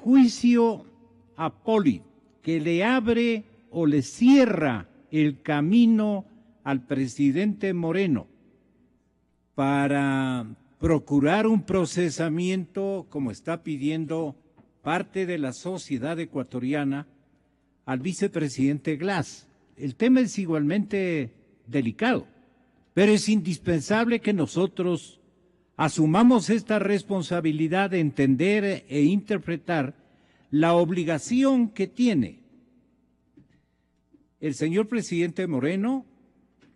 juicio a Poli, que le abre o le cierra el camino al presidente Moreno para procurar un procesamiento, como está pidiendo parte de la sociedad ecuatoriana, al vicepresidente Glass. El tema es igualmente delicado, pero es indispensable que nosotros asumamos esta responsabilidad de entender e interpretar la obligación que tiene el señor presidente Moreno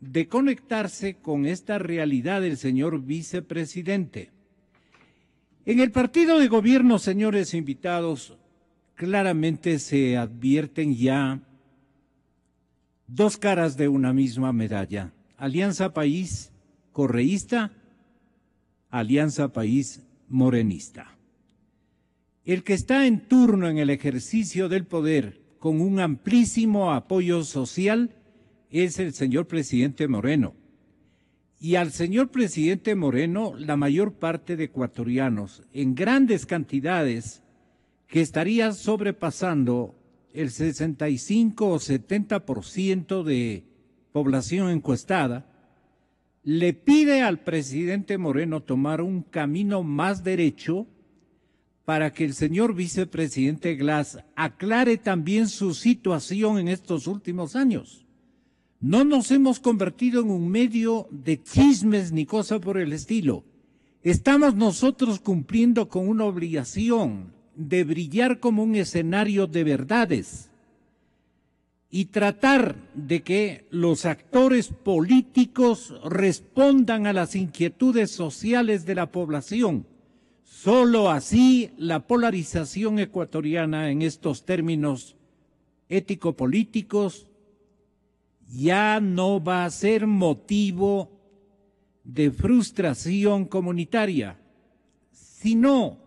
de conectarse con esta realidad del señor vicepresidente. En el partido de gobierno, señores invitados, claramente se advierten ya dos caras de una misma medalla. Alianza País correísta, Alianza País morenista. El que está en turno en el ejercicio del poder con un amplísimo apoyo social es el señor presidente Moreno. Y al señor presidente Moreno, la mayor parte de ecuatorianos, en grandes cantidades, que estaría sobrepasando el 65 o 70% de población encuestada, le pide al presidente Moreno tomar un camino más derecho para que el señor vicepresidente Glass aclare también su situación en estos últimos años. No nos hemos convertido en un medio de chismes ni cosa por el estilo. Estamos nosotros cumpliendo con una obligación de brillar como un escenario de verdades y tratar de que los actores políticos respondan a las inquietudes sociales de la población. Solo así la polarización ecuatoriana en estos términos ético-políticos ya no va a ser motivo de frustración comunitaria, sino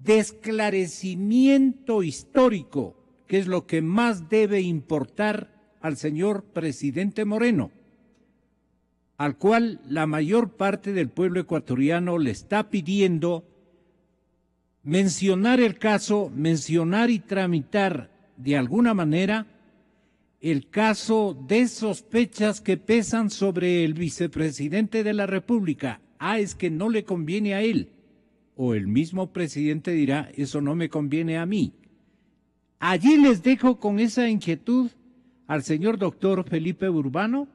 de esclarecimiento histórico, que es lo que más debe importar al señor presidente Moreno, al cual la mayor parte del pueblo ecuatoriano le está pidiendo mencionar el caso, mencionar y tramitar de alguna manera el caso de sospechas que pesan sobre el vicepresidente de la República. Es que no le conviene a él. O el mismo presidente dirá, eso no me conviene a mí. Allí les dejo con esa inquietud al señor doctor Felipe Urbano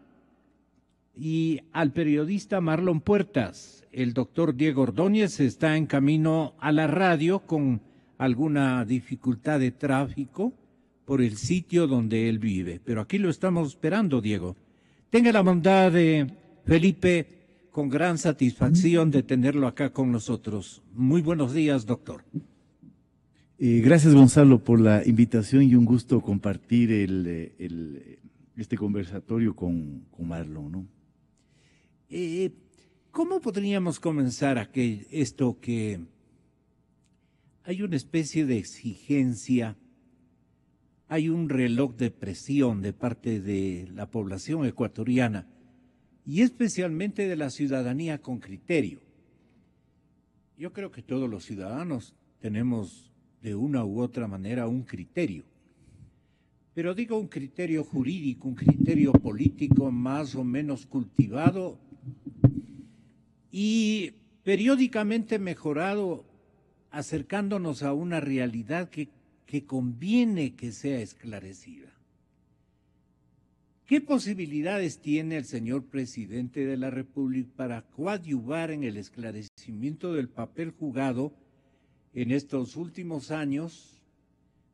y al periodista Marlon Puertas. El doctor Diego Ordóñez está en camino a la radio con alguna dificultad de tráfico por el sitio donde él vive. Pero aquí lo estamos esperando, Diego. Tenga la bondad de Felipe, con gran satisfacción de tenerlo acá con nosotros. Muy buenos días, doctor. Gracias, Gonzalo, por la invitación y un gusto compartir este conversatorio con Marlon, ¿no? ¿Cómo podríamos comenzar esto que hay una especie de exigencia, hay un reloj de presión de parte de la población ecuatoriana y especialmente de la ciudadanía con criterio? Yo creo que todos los ciudadanos tenemos de una u otra manera un criterio, pero digo un criterio jurídico, un criterio político más o menos cultivado y periódicamente mejorado, acercándonos a una realidad que conviene que sea esclarecida. ¿Qué posibilidades tiene el señor presidente de la República para coadyuvar en el esclarecimiento del papel jugado en estos últimos años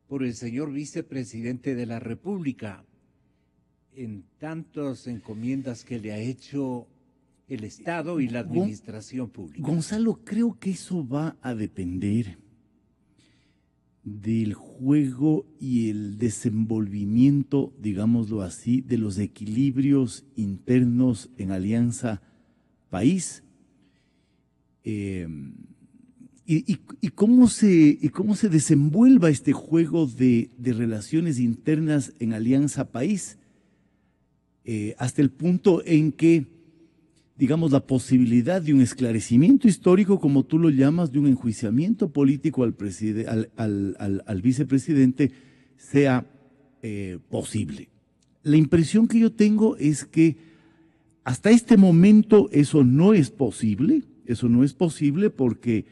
por el señor vicepresidente de la República en tantas encomiendas que le ha hecho el Estado y la administración pública? Gonzalo, creo que eso va a depender del juego y el desenvolvimiento, digámoslo así, de los equilibrios internos en Alianza País. Y cómo se desenvuelva este juego de relaciones internas en Alianza País, hasta el punto en que digamos, la posibilidad de un esclarecimiento histórico, como tú lo llamas, de un enjuiciamiento político al vicepresidente, sea posible. La impresión que yo tengo es que hasta este momento eso no es posible porque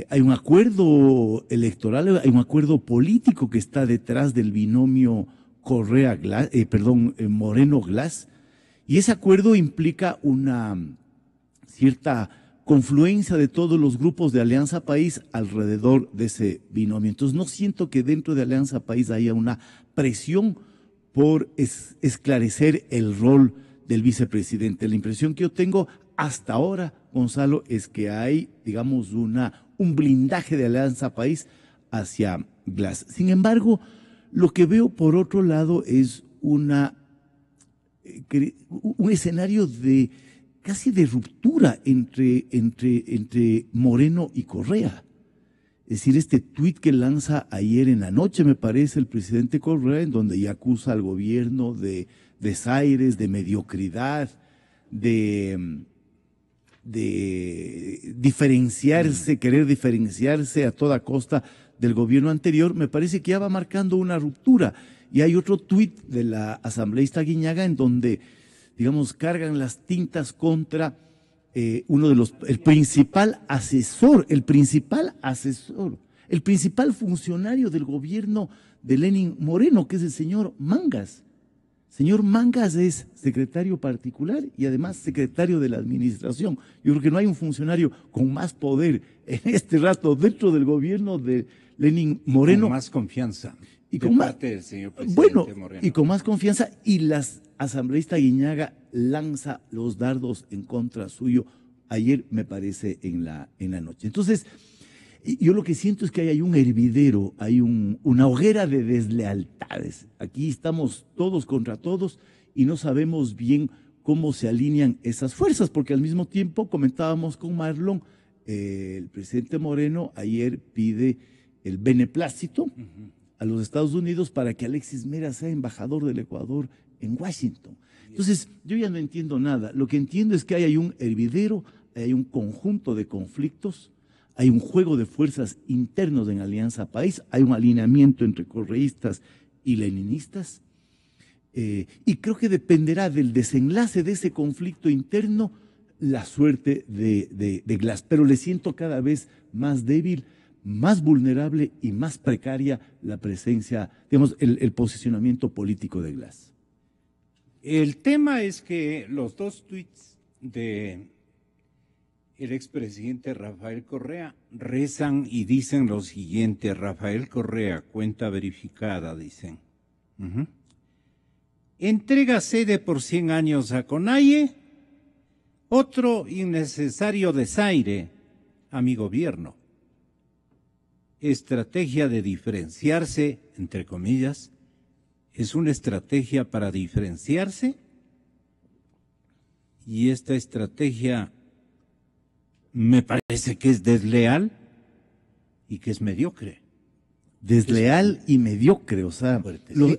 hay un acuerdo electoral, hay un acuerdo político que está detrás del binomio Moreno-Glass, y ese acuerdo implica una cierta confluencia de todos los grupos de Alianza País alrededor de ese binomio. Entonces no siento que dentro de Alianza País haya una presión por esclarecer el rol del vicepresidente. La impresión que yo tengo hasta ahora, Gonzalo, es que hay, digamos, un blindaje de Alianza País hacia Glass. Sin embargo, lo que veo por otro lado es un escenario de casi de ruptura entre Moreno y Correa. Es decir, este tuit que lanza ayer en la noche, me parece, el presidente Correa, en donde ya acusa al gobierno de desaires, de mediocridad, de diferenciarse, querer diferenciarse a toda costa del gobierno anterior, me parece que ya va marcando una ruptura. Y hay otro tuit de la asambleísta Aguiñaga en donde, digamos, cargan las tintas contra el principal funcionario del gobierno de Lenín Moreno, que es el señor Mangas. Señor Mangas es secretario particular y además secretario de la administración. Yo creo que no hay un funcionario con más poder en este rato dentro del gobierno de Lenín Moreno. Con más confianza. Y con parte del señor presidente Moreno. Y con más confianza, y la asambleísta Aguiñaga lanza los dardos en contra suyo ayer, me parece, en la noche. Entonces, yo lo que siento es que hay un hervidero, hay una hoguera de deslealtades. Aquí estamos todos contra todos y no sabemos bien cómo se alinean esas fuerzas, porque al mismo tiempo, comentábamos con Marlon, el presidente Moreno ayer pide el beneplácito a los Estados Unidos para que Alexis Mera sea embajador del Ecuador en Washington. Entonces, yo ya no entiendo nada. Lo que entiendo es que hay un hervidero, hay un conjunto de conflictos, hay un juego de fuerzas internos en Alianza País, hay un alineamiento entre correístas y leninistas, y creo que dependerá del desenlace de ese conflicto interno la suerte de Glass. Pero le siento cada vez más débil, más vulnerable y más precaria la presencia, digamos, el posicionamiento político de Glass. El tema es que los dos tuits de el expresidente Rafael Correa rezan y dicen lo siguiente: Rafael Correa, cuenta verificada, dicen. Entrega sede por 100 años a Conalle, otro innecesario desaire a mi gobierno. Estrategia de diferenciarse, entre comillas, es una estrategia para diferenciarse, y esta estrategia me parece que es desleal y que es mediocre. Desleal y mediocre, o sea,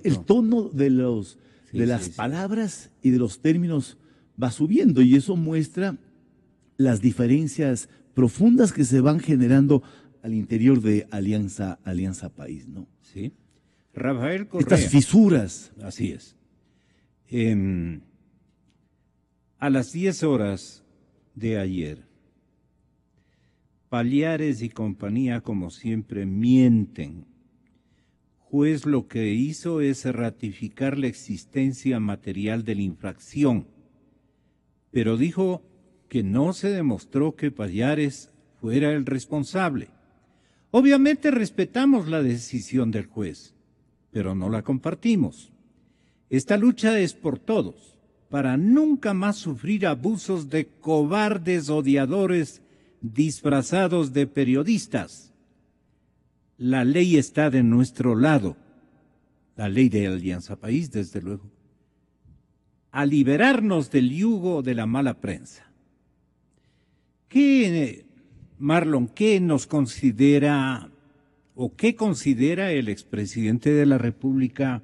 el tono de las palabras y de los términos va subiendo, y eso muestra las diferencias profundas que se van generando al interior de Alianza País, ¿no? Sí. Rafael Correa. Estas fisuras. Así es. A las 10 horas de ayer, Pallares y compañía, como siempre, mienten. Juez lo que hizo es ratificar la existencia material de la infracción, pero dijo que no se demostró que Pallares fuera el responsable. Obviamente respetamos la decisión del juez, pero no la compartimos. Esta lucha es por todos, para nunca más sufrir abusos de cobardes odiadores disfrazados de periodistas. La ley está de nuestro lado, la ley de Alianza País, desde luego, a liberarnos del yugo de la mala prensa. Marlon, ¿qué nos considera o qué considera el expresidente de la República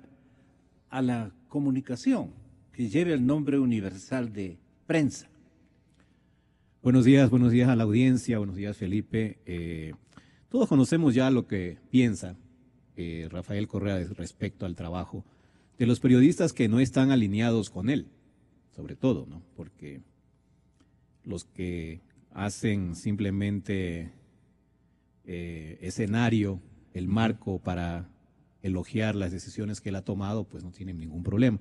a la comunicación que lleve el nombre universal de prensa? Buenos días a la audiencia, buenos días Felipe. Todos conocemos ya lo que piensa Rafael Correa respecto al trabajo de los periodistas que no están alineados con él, sobre todo, ¿no? Porque los que hacen simplemente escenario, el marco para elogiar las decisiones que él ha tomado, pues no tienen ningún problema.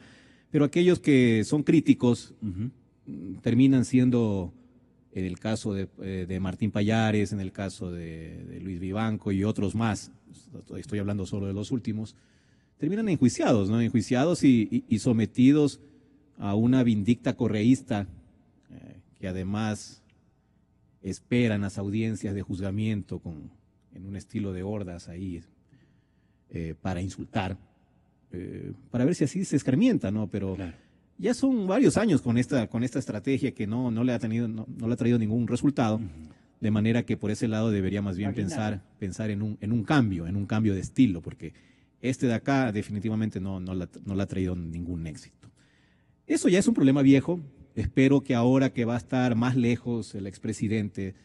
Pero aquellos que son críticos terminan siendo, en el caso de Martín Pallares, en el caso de Luis Vivanco y otros más, estoy hablando solo de los últimos, terminan enjuiciados, ¿no? Enjuiciados y sometidos a una vindicta correísta que además esperan las audiencias de juzgamiento en un estilo de hordas ahí para insultar, para ver si así se escarmienta, ¿no? Pero claro, ya son varios años con esta estrategia que no le ha traído ningún resultado, de manera que por ese lado debería más bien pensar en un cambio de estilo, porque este de acá definitivamente no le ha traído ningún éxito. Eso ya es un problema viejo. Espero que ahora que va a estar más lejos el expresidente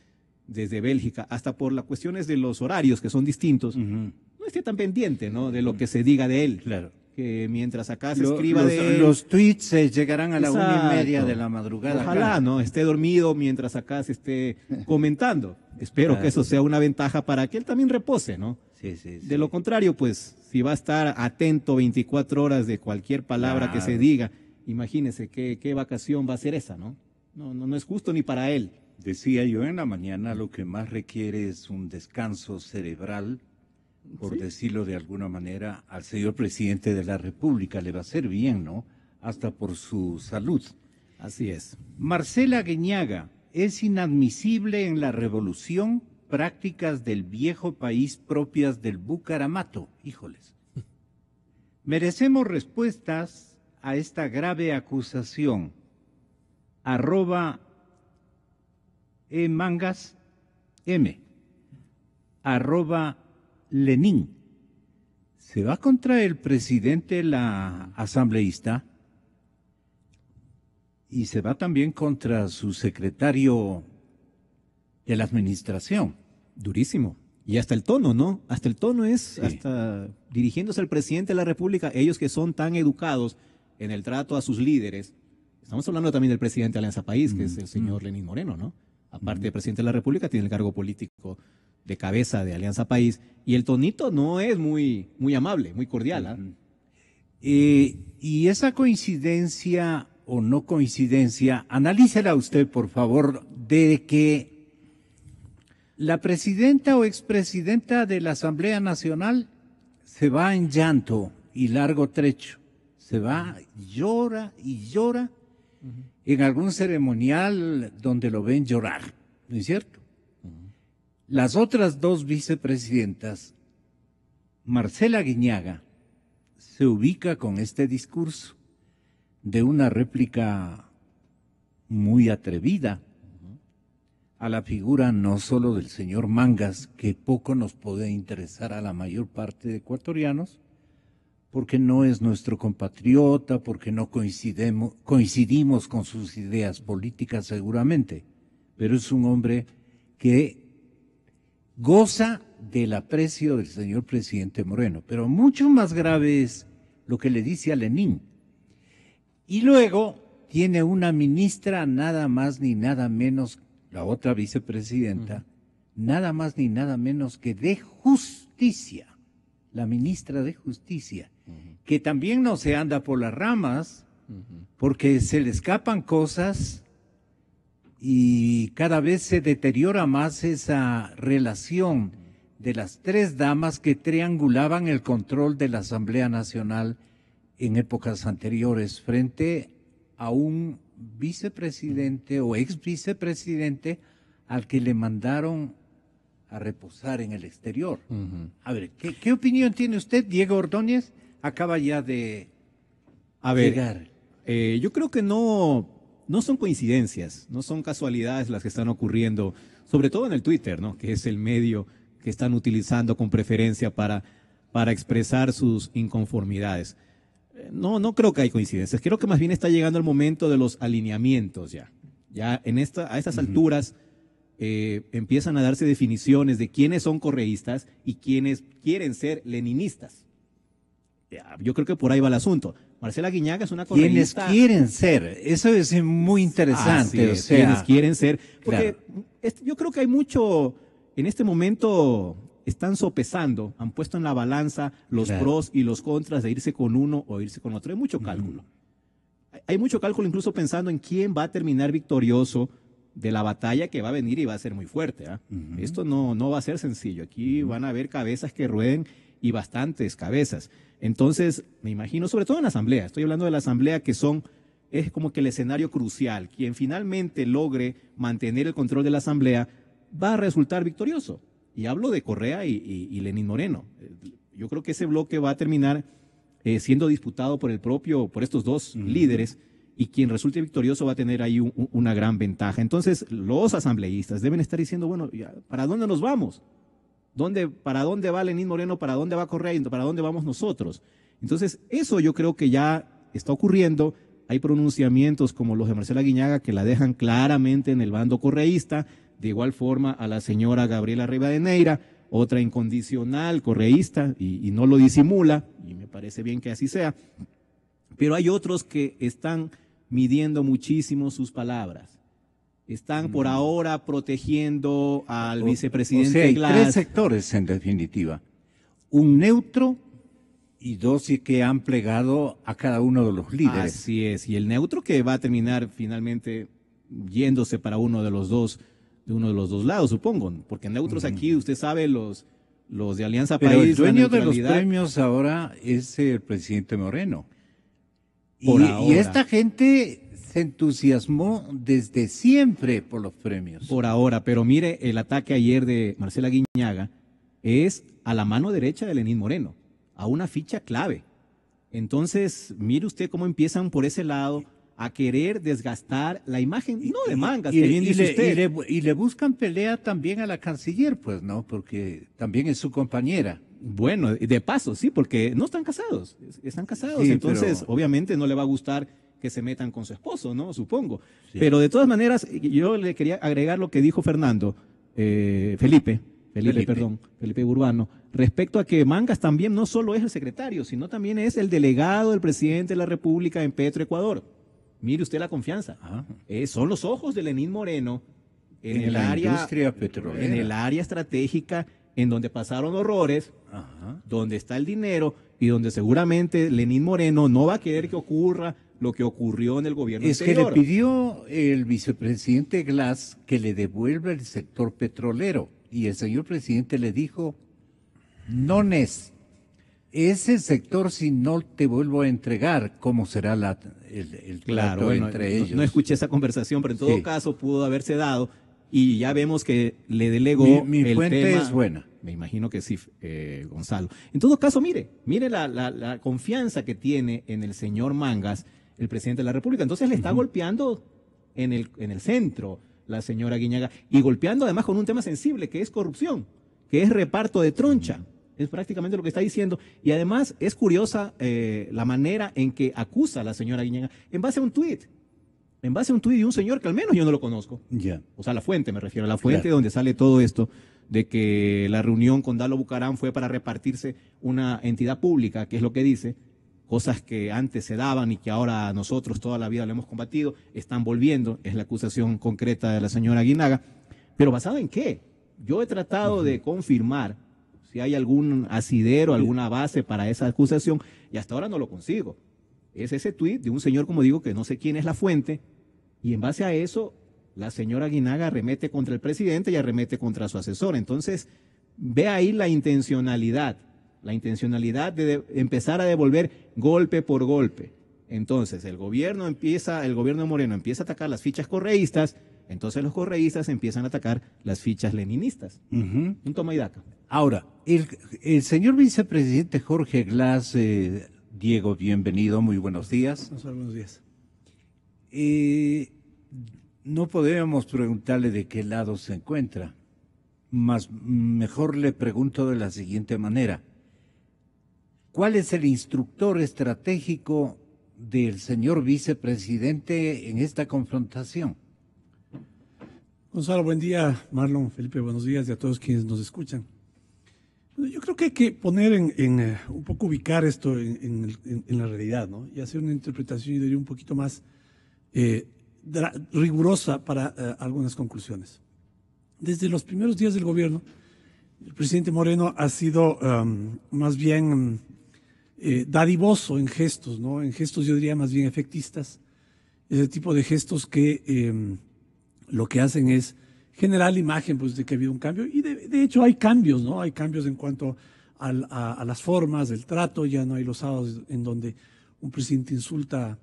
desde Bélgica, hasta por las cuestiones de los horarios que son distintos, no esté tan pendiente, ¿no?, de lo que se diga de él. Claro. Que mientras acá se escriba de él, los tweets llegarán a la 1:30 de la madrugada. Ojalá, acá, ¿no?, esté dormido mientras acá se esté comentando. Espero que eso sea una ventaja para que él también repose, ¿no? Sí. De lo contrario, pues, si va a estar atento 24 horas de cualquier palabra que se diga, imagínese qué vacación va a ser esa, ¿no? No es justo ni para él. Decía yo en la mañana, lo que más requiere es un descanso cerebral, por decirlo de alguna manera, al señor presidente de la República. Le va a hacer bien, ¿no? Hasta por su salud. Así es. Marcela Guiñaga, es inadmisible en la revolución prácticas del viejo país propias del Bucaramato. Híjoles. Merecemos respuestas a esta grave acusación. @mangas M. @Lenin. ¿Se va contra el presidente la asambleísta? Y se va también contra su secretario de la administración. Durísimo. Y hasta el tono, ¿no? Hasta el tono es, hasta dirigiéndose al presidente de la República, ellos que son tan educados en el trato a sus líderes. Estamos hablando también del presidente de Alianza País, que es el señor Lenín Moreno, ¿no? Aparte de presidente de la República, tiene el cargo político de cabeza de Alianza País, y el tonito no es muy amable, muy cordial. Y esa coincidencia o no coincidencia, analícela usted, por favor, de que la presidenta o expresidenta de la Asamblea Nacional se va en llanto y largo trecho. Se va, llora y llora en algún ceremonial donde lo ven llorar, ¿no es cierto? Las otras dos vicepresidentas, Marcela Guiñaga, se ubica con este discurso de una réplica muy atrevida a la figura no solo del señor Mangas, que poco nos puede interesar a la mayor parte de ecuatorianos, porque no es nuestro compatriota, porque no coincidimos con sus ideas políticas seguramente, pero es un hombre que goza del aprecio del señor presidente Moreno. Pero mucho más grave es lo que le dice a Lenín. Y luego tiene una ministra, nada más ni nada menos, la otra vicepresidenta, nada más ni nada menos que de Justicia, la ministra de Justicia, que también no se anda por las ramas, porque se le escapan cosas y cada vez se deteriora más esa relación de las tres damas que triangulaban el control de la Asamblea Nacional en épocas anteriores frente a un vicepresidente o ex vicepresidente al que le mandaron a reposar en el exterior. A ver, ¿qué opinión tiene usted, Diego Ordóñez? Acaba ya de llegar. Yo creo que no son coincidencias, no son casualidades las que están ocurriendo, sobre todo en el Twitter, ¿no?, que es el medio que están utilizando con preferencia para expresar sus inconformidades. No creo que hay coincidencias, creo que más bien está llegando el momento de los alineamientos ya. Ya a estas alturas empiezan a darse definiciones de quiénes son correístas y quiénes quieren ser leninistas. Yo creo que por ahí va el asunto. Marcela Guiñaga es una Quienes correísta. quieren ser, eso es muy interesante. Así es, quienes quieren ser. Porque claro, yo creo que hay mucho, en este momento están sopesando, han puesto en la balanza los claro, pros y los contras de irse con uno o irse con otro. Hay mucho cálculo. Hay mucho cálculo incluso pensando en quién va a terminar victorioso de la batalla que va a venir y va a ser muy fuerte. Esto no va a ser sencillo. Aquí van a haber cabezas que rueden y bastantes cabezas. Entonces, me imagino, sobre todo en la asamblea, estoy hablando de la asamblea es como que el escenario crucial. Quien finalmente logre mantener el control de la asamblea va a resultar victorioso. Y hablo de Correa y Lenín Moreno. Yo creo que ese bloque va a terminar siendo disputado por estos dos líderes, y quien resulte victorioso va a tener ahí una gran ventaja. Entonces, los asambleístas deben estar diciendo, bueno, ¿para dónde nos vamos? ¿Para dónde va Lenín Moreno? ¿Para dónde va Correa? ¿Y para dónde vamos nosotros? Entonces, eso yo creo que ya está ocurriendo. Hay pronunciamientos como los de Marcela Guiñaga que la dejan claramente en el bando correísta. De igual forma a la señora Gabriela Rivadeneira, otra incondicional correísta, y no lo disimula, y me parece bien que así sea. Pero hay otros que están midiendo muchísimo sus palabras. Están por ahora protegiendo al vicepresidente o sea, hay Glass. tres sectores en definitiva. Un neutro y dos que han plegado a cada uno de los líderes. Así es, y el neutro que va a terminar finalmente yéndose para uno de los dos lados, supongo, porque neutros aquí, usted sabe, los de Alianza Pero País, el dueño de los neutralidad. premios ahora es el presidente Moreno. Por Y ahora. esta gente se entusiasmó desde siempre por los premios. Por ahora, pero mire, el ataque ayer de Marcela Guiñaga es a la mano derecha de Lenín Moreno, a una ficha clave. Entonces, mire usted cómo empiezan por ese lado a querer desgastar la imagen, no de Mangas, que bien dice usted. Y le buscan pelea también a la canciller, pues, ¿no? Porque también es su compañera. Bueno, de paso, sí, porque no están casados, están casados, Sí, entonces pero obviamente no le va a gustar que se metan con su esposo, ¿no? Supongo. Sí. Pero de todas maneras, yo le quería agregar lo que dijo Fernando, Felipe Urbano, respecto a que Mangas también no solo es el secretario, sino también es el delegado del presidente de la República en Petroecuador. Mire usted la confianza. Son los ojos de Lenín Moreno en el la área, industria petrolera. en el área estratégica, en donde pasaron horrores, donde está el dinero y donde seguramente Lenín Moreno no va a querer que ocurra lo que ocurrió en el gobierno Es anterior. que le pidió el vicepresidente Glass que le devuelva el sector petrolero y el señor presidente le dijo, no es ese sector, si no te vuelvo a entregar, ¿cómo será el Claro, trato bueno, entre ellos? no escuché esa conversación, pero en todo Sí. caso pudo haberse dado y ya vemos que le delegó Mi el fuente tema. es buena. Me imagino que sí, Gonzalo. En todo caso, mire la confianza que tiene en el señor Mangas, el presidente de la República. Entonces le está golpeando en el centro la señora Guiñaga, y golpeando además con un tema sensible, que es corrupción, que es reparto de troncha. Es prácticamente lo que está diciendo. Y además es curiosa la manera en que acusa a la señora Guiñaga en base a un tuit. En base a un tuit de un señor que al menos yo no lo conozco. Ya. O sea, la fuente, me refiero a la fuente Claro. donde sale todo esto, de que la reunión con Dalo Bucaram fue para repartirse una entidad pública, que es lo que dice, cosas que antes se daban y que ahora nosotros toda la vida lo hemos combatido, están volviendo, es la acusación concreta de la señora Guinaga. Pero ¿basado en qué? Yo he tratado de confirmar si hay algún asidero, alguna base para esa acusación, y hasta ahora no lo consigo. Es ese tuit de un señor, como digo, que no sé quién es la fuente, y en base a eso, la señora Guinaga arremete contra el presidente y arremete contra su asesor. Entonces, ve ahí la intencionalidad de empezar a devolver golpe por golpe. Entonces, el gobierno de Moreno empieza a atacar las fichas correístas, entonces los correístas empiezan a atacar las fichas leninistas. Un toma y daca. Ahora, el señor vicepresidente Jorge Glass, Diego, bienvenido, muy buenos días. Buenos días. No podríamos preguntarle de qué lado se encuentra, mejor le pregunto de la siguiente manera. ¿Cuál es el instructor estratégico del señor vicepresidente en esta confrontación? Gonzalo, buen día. Marlon, Felipe, buenos días y a todos quienes nos escuchan. Bueno, yo creo que hay que poner un poco ubicar esto en la realidad, ¿no? Y hacer una interpretación, yo diría, un poquito más rigurosa para algunas conclusiones. Desde los primeros días del gobierno, el presidente Moreno ha sido más bien dadivoso en gestos, ¿no? En gestos, yo diría, más bien efectistas. Ese tipo de gestos que lo que hacen es generar la imagen, pues, de que ha habido un cambio. Y de hecho hay cambios, ¿no? Hay cambios en cuanto a las formas del trato. Ya no hay los sábados en donde un presidente insulta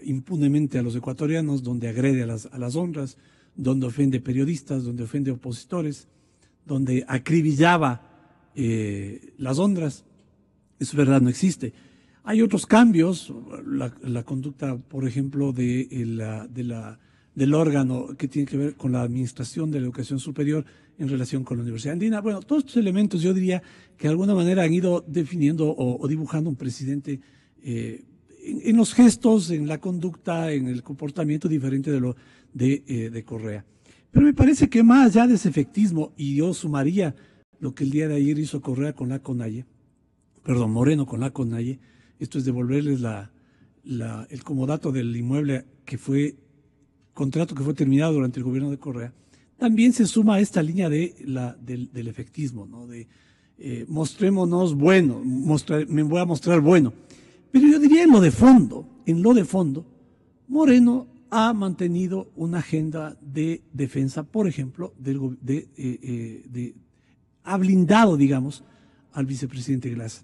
impunemente a los ecuatorianos, donde agrede a las honras, donde ofende periodistas, donde ofende opositores, donde acribillaba las honras. Eso es verdad, no existe. Hay otros cambios, la conducta, por ejemplo, del órgano que tiene que ver con la administración de la educación superior en relación con la Universidad Andina. Bueno, todos estos elementos yo diría que de alguna manera han ido definiendo o dibujando un presidente en los gestos, en la conducta, en el comportamiento diferente de Correa. Pero me parece que más allá de ese efectismo, y yo sumaría lo que el día de ayer hizo Correa con la CONAIE, Moreno con la CONAIE, esto es devolverles el comodato del inmueble contrato que fue terminado durante el gobierno de Correa, también se suma a esta línea del efectismo, ¿no? De mostrémonos bueno, me voy a mostrar bueno. Pero yo diría en lo de fondo, Moreno ha mantenido una agenda de defensa, por ejemplo, ha blindado, digamos, al vicepresidente Glass.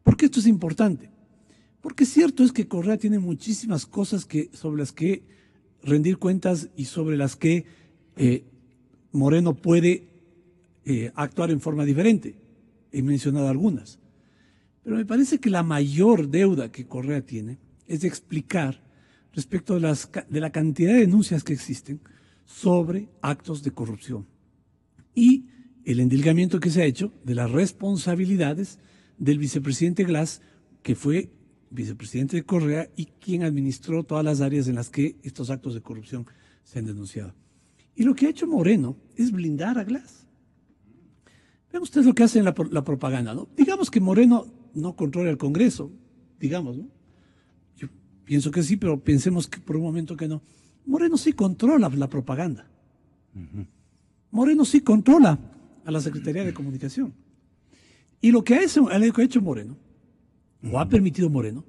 ¿Por qué esto es importante? Porque cierto es que Correa tiene muchísimas cosas sobre las que rendir cuentas y sobre las que Moreno puede actuar en forma diferente. He mencionado algunas. Pero me parece que la mayor deuda que Correa tiene es de explicar respecto de la cantidad de denuncias que existen sobre actos de corrupción y el endilgamiento que se ha hecho de las responsabilidades del vicepresidente Glass, que fue vicepresidente de Correa y quien administró todas las áreas en las que estos actos de corrupción se han denunciado. Y lo que ha hecho Moreno es blindar a Glass. Vean ustedes lo que hace en la propaganda, ¿no? Digamos que Moreno no controla el Congreso, digamos, ¿no? Yo pienso que sí, pero pensemos que por un momento que no. Moreno sí controla la propaganda. Moreno sí controla a la Secretaría de Comunicación. Y lo que ha hecho Moreno, o ha permitido Moreno,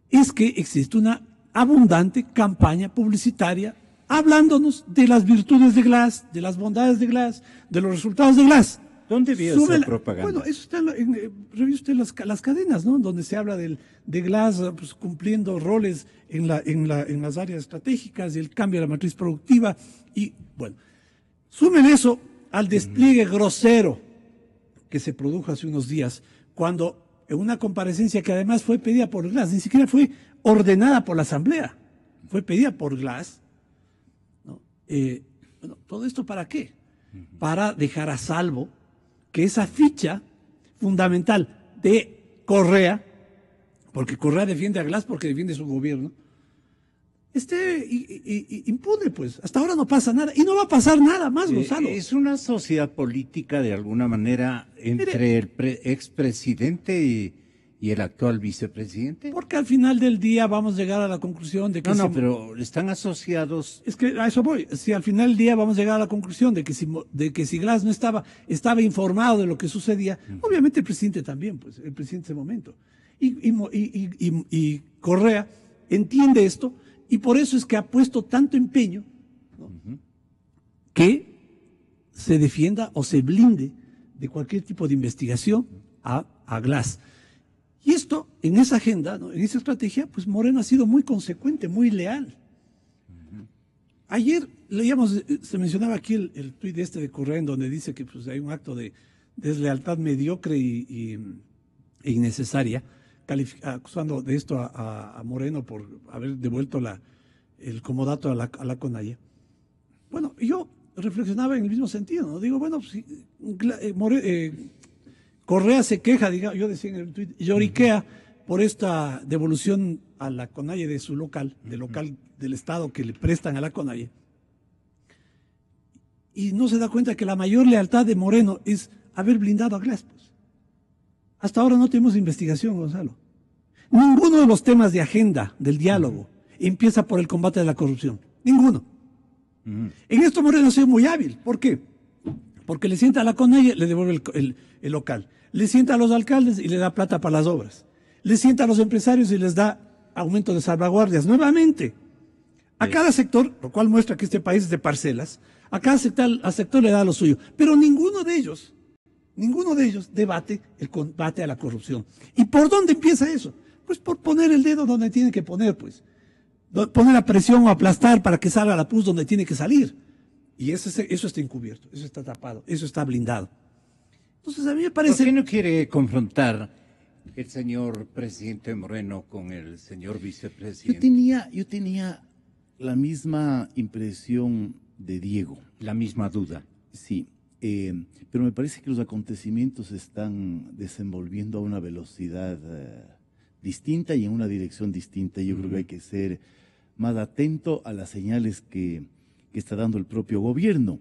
es que existe una abundante campaña publicitaria hablándonos de las virtudes de Glass, de las bondades de Glass, de los resultados de Glass. ¿Dónde vio esa propaganda? Bueno, eso está revise usted las cadenas, ¿no? Donde se habla de Glass, pues, cumpliendo roles en las áreas estratégicas y el cambio de la matriz productiva. Y bueno, sumen eso al despliegue grosero que se produjo hace unos días, cuando en una comparecencia que además fue pedida por Glass, ni siquiera fue ordenada por la Asamblea, fue pedida por Glass, ¿no? Bueno, ¿todo esto para qué? Para dejar a salvo que esa ficha fundamental de Correa, porque Correa defiende a Glass porque defiende su gobierno, esté impune, pues. Hasta ahora no pasa nada. Y no va a pasar nada más, Gonzalo. Es una sociedad política, de alguna manera, entre el expresidente y el actual vicepresidente. Porque al final del día vamos a llegar a la conclusión de que... No, pero están asociados... Es que a eso voy. Si al final del día vamos a llegar a la conclusión de que si Glass no estaba informado de lo que sucedía, obviamente el presidente también, pues, el presidente en ese momento. Y Correa entiende esto, y por eso es que ha puesto tanto empeño, ¿no? Que se defienda o se blinde de cualquier tipo de investigación a Glass. Y esto, en esa agenda, ¿no? En esa estrategia, pues Moreno ha sido muy consecuente, muy leal. Ayer leíamos, se mencionaba aquí el tuit de Correa, en donde dice que pues, hay un acto de deslealtad mediocre e innecesaria, acusando de esto a Moreno por haber devuelto el comodato a la CONAIE. Bueno, yo reflexionaba en el mismo sentido, ¿no? Digo, bueno, si Correa se queja, yo decía en el tuit, lloriquea por esta devolución a la CONAIE de su local, del local del Estado que le prestan a la CONAIE. y no se da cuenta que la mayor lealtad de Moreno es haber blindado a Glass, pues. Hasta ahora no tenemos investigación, Gonzalo. Ninguno de los temas de agenda del diálogo empieza por el combate de la corrupción. Ninguno. En esto Moreno ha sido muy hábil. ¿Por qué? Porque le sienta a la CONAIE, le devuelve el local. Le sienta a los alcaldes y le da plata para las obras. Le sienta a los empresarios y les da aumento de salvaguardias. Nuevamente, a cada sector, lo cual muestra que este país es de parcelas, a cada sector le da lo suyo. Pero ninguno de ellos debate el combate a la corrupción. ¿Y por dónde empieza eso? Pues por poner el dedo donde tiene que poner, pues. Poner la presión o aplastar para que salga la pus donde tiene que salir. Y eso está encubierto, eso está tapado, eso está blindado. Entonces a mí me parece... ¿Por qué no quiere confrontar el señor presidente Moreno con el señor vicepresidente? Yo tenía la misma impresión de Diego. La misma duda. Sí, pero me parece que los acontecimientos se están desenvolviendo a una velocidad distinta y en una dirección distinta. Yo creo que hay que ser más atento a las señales que está dando el propio gobierno.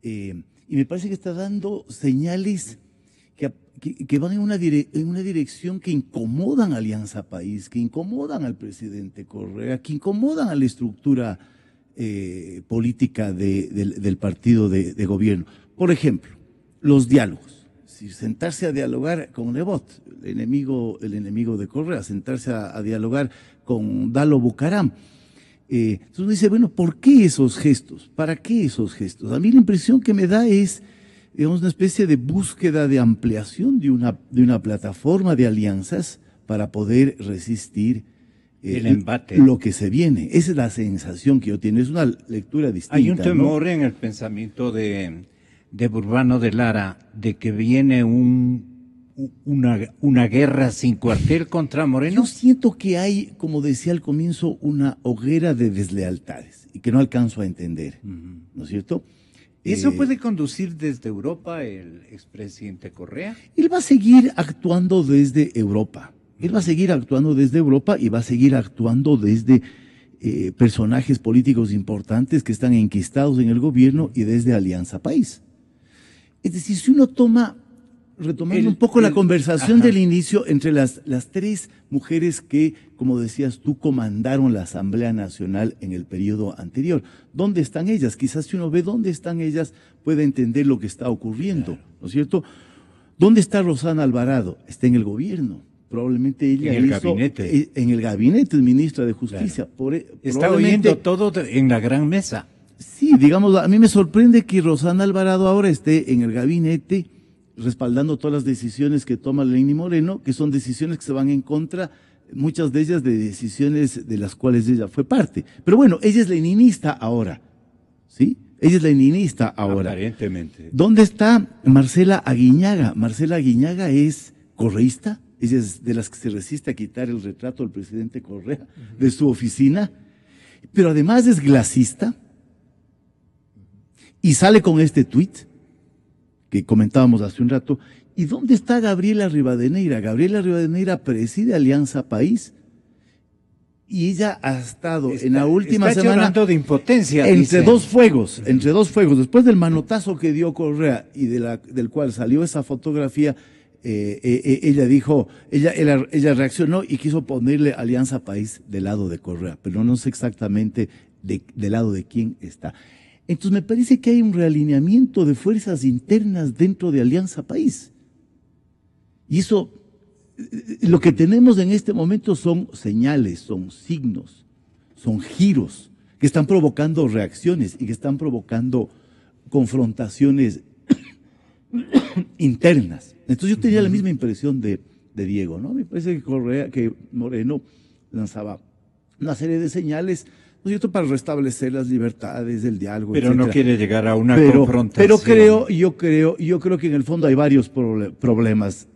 Y me parece que está dando señales que van en una dirección que incomodan a Alianza País, que incomodan al presidente Correa, que incomodan a la estructura política del partido de gobierno. Por ejemplo, los diálogos. Si sentarse a dialogar con Nebot, el enemigo de Correa, sentarse a dialogar con Dalo Bucaram. Entonces uno dice, bueno, ¿por qué esos gestos? ¿Para qué esos gestos? A mí la impresión que me da es, digamos, una especie de búsqueda de ampliación de una plataforma de alianzas para poder resistir el embate. Lo que se viene. Esa es la sensación que yo tengo, es una lectura distinta. Hay un temor, ¿no?, en el pensamiento de Burbano de Lara de que viene una guerra sin cuartel contra Moreno. Yo siento que hay, como decía al comienzo, una hoguera de deslealtades y que no alcanzo a entender, ¿no es cierto? ¿Eso puede conducir desde Europa el expresidente Correa? Él va a seguir actuando desde Europa. Él va a seguir actuando desde Europa y va a seguir actuando desde personajes políticos importantes que están enquistados en el gobierno y desde Alianza País. Es decir, si uno retomando un poco la conversación del inicio entre las tres mujeres que, como decías tú, comandaron la Asamblea Nacional en el periodo anterior. ¿Dónde están ellas? Quizás si uno ve dónde están ellas, puede entender lo que está ocurriendo, claro, ¿no es cierto? ¿Dónde está Rosana Alvarado? Está en el gobierno. Probablemente ella en el gabinete. En el gabinete, es ministra de Justicia. Claro. Está oyendo todo en la gran mesa. Sí, digamos, a mí me sorprende que Rosana Alvarado ahora esté en el gabinete respaldando todas las decisiones que toma Lenín Moreno, que son decisiones que se van en contra, muchas de ellas de decisiones de las cuales ella fue parte. Pero bueno, ella es leninista ahora, ¿sí? Ella es leninista ahora. Aparentemente. ¿Dónde está Marcela Aguiñaga? Marcela Aguiñaga es correísta, ella es de las que se resiste a quitar el retrato del presidente Correa de su oficina, pero además es glasista y sale con este tuit que comentábamos hace un rato. ¿Y dónde está Gabriela Rivadeneira? Gabriela Rivadeneira preside Alianza País y ella ha estado en la última semana llorando de impotencia, entre dos fuegos, después del manotazo que dio Correa y del cual salió esa fotografía. Ella dijo, ella reaccionó y quiso ponerle Alianza País del lado de Correa, pero no sé exactamente del lado de quién está. Entonces me parece que hay un realineamiento de fuerzas internas dentro de Alianza País. Y eso, lo que tenemos en este momento son señales, son signos, son giros que están provocando reacciones y que están provocando confrontaciones internas. Entonces yo tenía la misma impresión de Diego, ¿no? Me parece que Moreno lanzaba una serie de señales, ¿no es cierto?, para restablecer las libertades del diálogo, pero etcétera. No quiere llegar a una confrontación. Pero yo creo que en el fondo hay varios problemas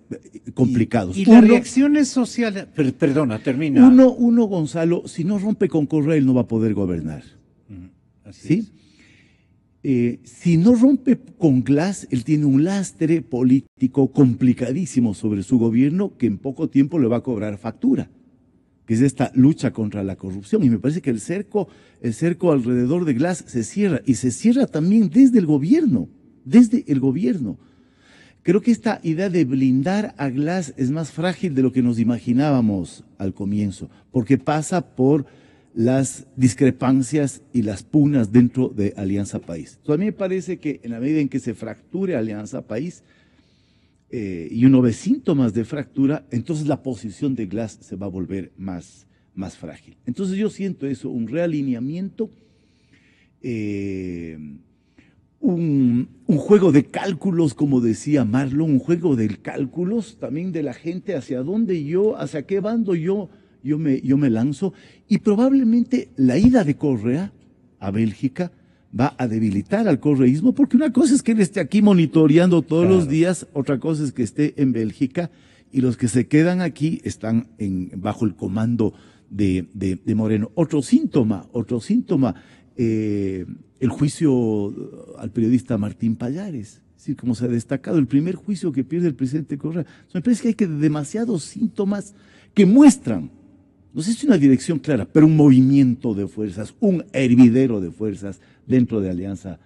complicados. Y las reacciones sociales, perdona, termina. Uno, Gonzalo, si no rompe con Correa, él no va a poder gobernar. Así ¿sí? Si no rompe con Glass, él tiene un lastre político complicadísimo sobre su gobierno que en poco tiempo le va a cobrar factura. que es esta lucha contra la corrupción. Y me parece que el cerco alrededor de Glass se cierra, y se cierra también desde el gobierno, Creo que esta idea de blindar a Glass es más frágil de lo que nos imaginábamos al comienzo, porque pasa por las discrepancias y las pugnas dentro de Alianza País. Entonces, a mí me parece que en la medida en que se fracture Alianza País, y uno ve síntomas de fractura, entonces la posición de Glass se va a volver más frágil. Entonces yo siento eso, un realineamiento, un juego de cálculos, como decía Marlon, un juego de cálculos también de la gente hacia qué bando yo me lanzo, y probablemente la ida de Correa a Bélgica va a debilitar al correísmo, porque una cosa es que él esté aquí monitoreando todos los días, otra cosa es que esté en Bélgica, y los que se quedan aquí están bajo el comando de Moreno. Otro síntoma, el juicio al periodista Martín Pallares, es decir, como se ha destacado, el primer juicio que pierde el presidente Correa. Me parece que hay demasiados síntomas que muestran, no sé si una dirección clara, pero un movimiento de fuerzas, un hervidero de fuerzas dentro de Alianza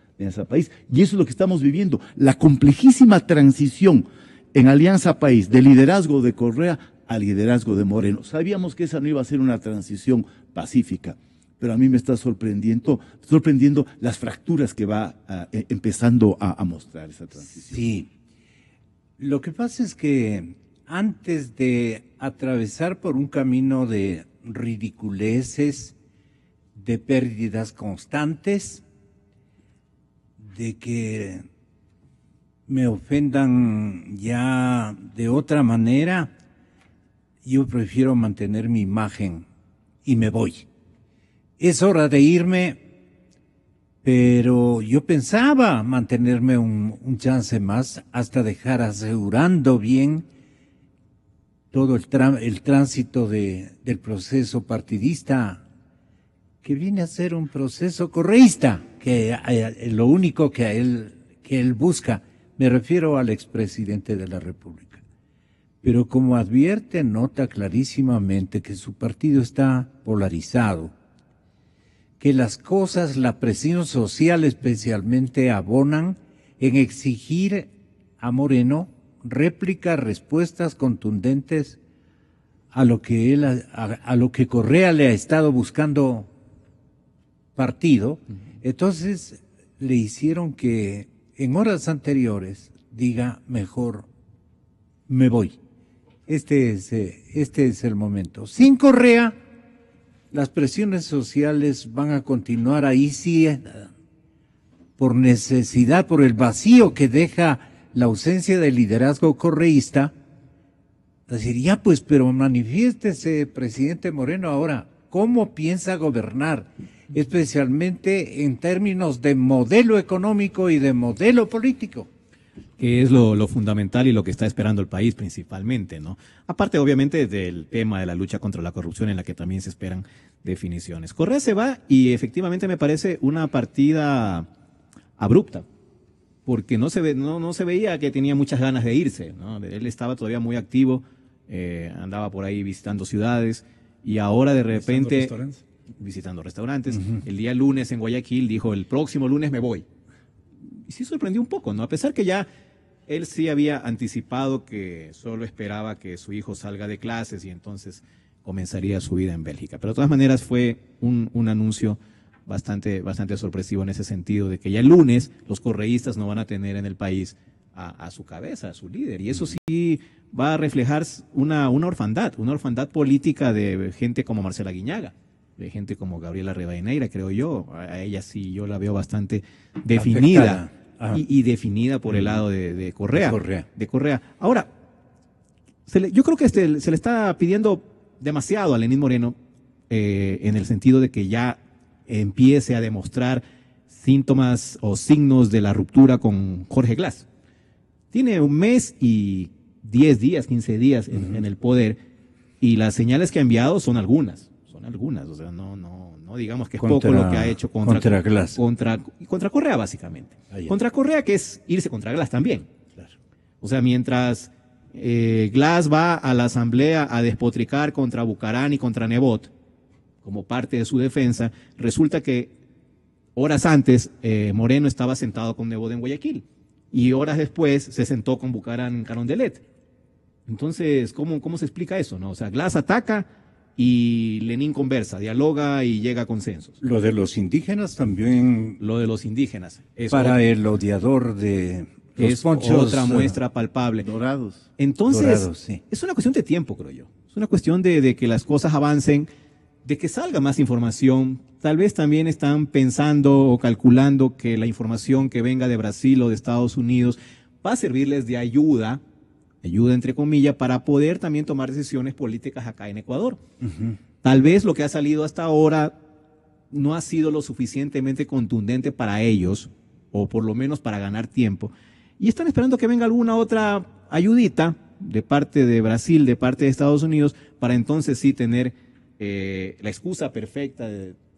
País. Y eso es lo que estamos viviendo, la complejísima transición en Alianza País de liderazgo de Correa a liderazgo de Moreno. Sabíamos que esa no iba a ser una transición pacífica, pero a mí me está sorprendiendo las fracturas que va empezando a mostrar esa transición. Sí, lo que pasa es que antes de atravesar por un camino de ridiculeces, de pérdidas constantes, de que me ofendan ya de otra manera, yo prefiero mantener mi imagen y me voy. Es hora de irme, pero yo pensaba mantenerme un chance más hasta dejar asegurando bien todo el tránsito del proceso partidista, que viene a ser un proceso correísta, que lo único que él busca, me refiero al expresidente de la República. Pero como advierte, nota clarísimamente que su partido está polarizado, que las cosas, la presión social especialmente, abonan en exigir a Moreno réplica, respuestas contundentes a lo que Correa le ha estado buscando partido. Entonces le hicieron que en horas anteriores diga: mejor me voy. Este es el momento. Sin Correa, las presiones sociales van a continuar ahí, sí, por necesidad, por el vacío que deja la ausencia de liderazgo correísta. Decir, ya pues, pero manifiéstese, presidente Moreno, ahora, ¿cómo piensa gobernar? Especialmente en términos de modelo económico y de modelo político. Que es lo fundamental y lo que está esperando el país principalmente, ¿no? Aparte, obviamente, del tema de la lucha contra la corrupción, en la que también se esperan definiciones. Correa se va y efectivamente me parece una partida abrupta, porque no se veía que tenía muchas ganas de irse, ¿no? Él estaba todavía muy activo, andaba por ahí visitando ciudades, y ahora de repente visitando restaurantes. El día lunes en Guayaquil dijo: el próximo lunes me voy. Y sí sorprendió un poco, ¿no? A pesar que ya él sí había anticipado que solo esperaba que su hijo salga de clases y entonces comenzaría su vida en Bélgica. Pero de todas maneras fue un anuncio bastante sorpresivo en ese sentido, de que ya el lunes los correístas no van a tener en el país a su cabeza, a su líder. Y eso sí va a reflejar una orfandad política de gente como Marcela Guiñaga, de gente como Gabriela Rivadeneira, creo yo. A ella sí yo la veo bastante definida y definida por el lado de Correa. De Correa. Ahora, yo creo que se le está pidiendo demasiado a Lenín Moreno, en el sentido de que ya empiece a demostrar síntomas o signos de la ruptura con Jorge Glass. Tiene un mes y 10 días, 15 días en el poder, y las señales que ha enviado son algunas, o sea, no digamos que es poco lo que ha hecho contra Glass. Contra Correa, básicamente. Contra Correa, que es irse contra Glass también. Claro. O sea, mientras Glass va a la asamblea a despotricar contra Bucarán y contra Nebot como parte de su defensa. Resulta que horas antes Moreno estaba sentado con Nebot en Guayaquil y horas después se sentó con Bucarán en Carondelet. Entonces, ¿cómo se explica eso, no? O sea, Glass ataca y Lenin conversa, dialoga y llega a consensos. Lo de los indígenas también. Lo de los indígenas. Para el odiador de los es ponchos, otra muestra palpable. Dorados. Entonces, dorados, sí. es una cuestión de tiempo, creo yo. Es una cuestión de que las cosas avancen, de que salga más información. Tal vez también están pensando o calculando que la información que venga de Brasil o de Estados Unidos va a servirles de ayuda entre comillas, para poder también tomar decisiones políticas acá en Ecuador. Tal vez lo que ha salido hasta ahora no ha sido lo suficientemente contundente para ellos, o por lo menos para ganar tiempo, y están esperando que venga alguna otra ayudita de parte de Brasil, de parte de Estados Unidos, para entonces sí tener la excusa perfecta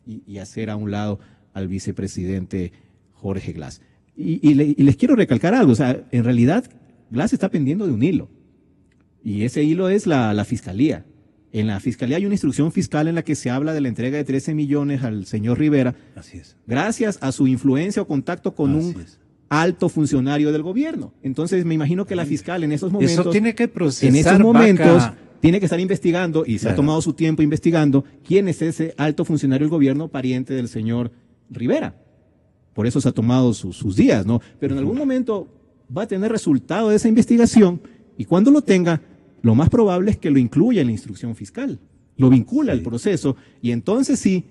y hacer a un lado al vicepresidente Jorge Glass. Y les quiero recalcar algo, o sea, en realidad Glass está pendiendo de un hilo, y ese hilo es la fiscalía. En la fiscalía hay una instrucción fiscal en la que se habla de la entrega de 13 millones al señor Rivera. Así es. Gracias a su influencia o contacto con un alto funcionario del gobierno. Entonces me imagino que la fiscal en esos momentos, eso tiene que procesar, en esos momentos, Vaca. tiene que estar investigando, y se ha tomado su tiempo investigando quién es ese alto funcionario del gobierno pariente del señor Rivera. Por eso se ha tomado sus días, ¿no? Pero en algún momento va a tener resultado de esa investigación, y cuando lo tenga, lo más probable es que lo incluya en la instrucción fiscal, lo vincula al proceso, y entonces sí,